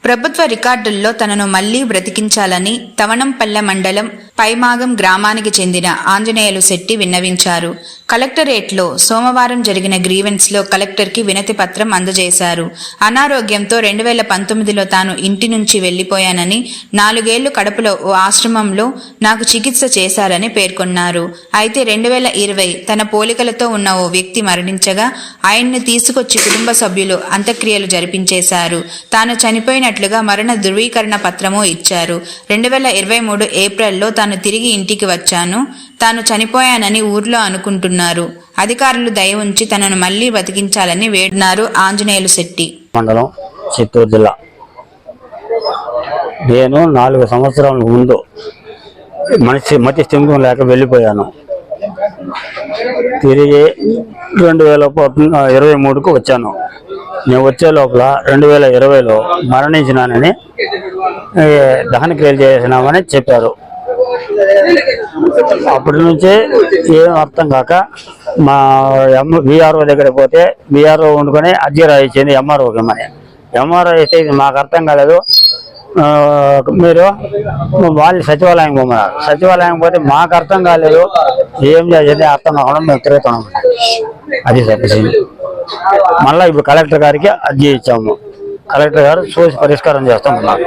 ప్రభుత్వ రికార్డుల్లో తనను మళ్లీ బ్రతికించాలని తవణంపల్లె మండలం పైమాగం గ్రామానికి చెందిన ఆంజనేయులు శెట్టి విన్నవించారు. కలెక్టరేట్లో సోమవారం జరిగిన గ్రీవెన్స్లో కలెక్టర్కి వినతి పత్రం అందజేశారు. అనారోగ్యంతో 2019లో తాను ఇంటి నుంచి వెళ్లిపోయానని, 4 ఏళ్లు కడపలో ఓ ఆశ్రమంలో నాకు చికిత్స చేశారని పేర్కొన్నారు. అయితే 2020 తన పోలికలతో ఉన్న ఓ వ్యక్తి మరణించగా ఆయన్ని తీసుకొచ్చి కుటుంబ సభ్యులు అంత్యక్రియలు జరిపించేశారు. తాను చనిపోయినట్లుగా మరణ ధృవీకరణ పత్రమూ ఇచ్చారు. 2023 ఏప్రిల్లో తాను తిరిగి ఇంటికి వచ్చాను. తాను చనిపోయానని ఊర్లో అనుకుంటున్నారు. అధికారులు దయ ఉంచి తనను మళ్లీ బతికించాలని వేడున్నారు ఆంజనేయులు శెట్టి. మండలం చిత్తూరు జిల్లా. నేను 4 సంవత్సరాల ముందు మతి స్థిమితం లేక వెళ్ళిపోయాను. తిరిగి 2023కు వచ్చాను. నేను వచ్చే లోపల 2020లో మరణించినానని దహన క్రియలు చేసినామని చెప్పారు. అప్పటి నుంచే ఏం అర్థం కాక మా విఆర్ఓ దగ్గర పోతే విఆర్ఓ వండుకొని అర్జీ రాయించింది ఎంఆర్ఓకి. ఎంఆర్ఓ అయితే ఇది మాకు అర్థం కాలేదు, మీరు వాళ్ళు సచివాలయం పోమన్నారు. సచివాలయం పోతే మాకు అర్థం కాలేదు, ఏం చేసేది అర్థం కాకుండా మేము తిరుగుతున్నాం. అది చెప్పేసింది. మళ్ళీ ఇప్పుడు కలెక్టర్ గారికి అర్జీ ఇచ్చాము. కలెక్టర్ గారు చూసి పరిష్కారం చేస్తామన్నారు.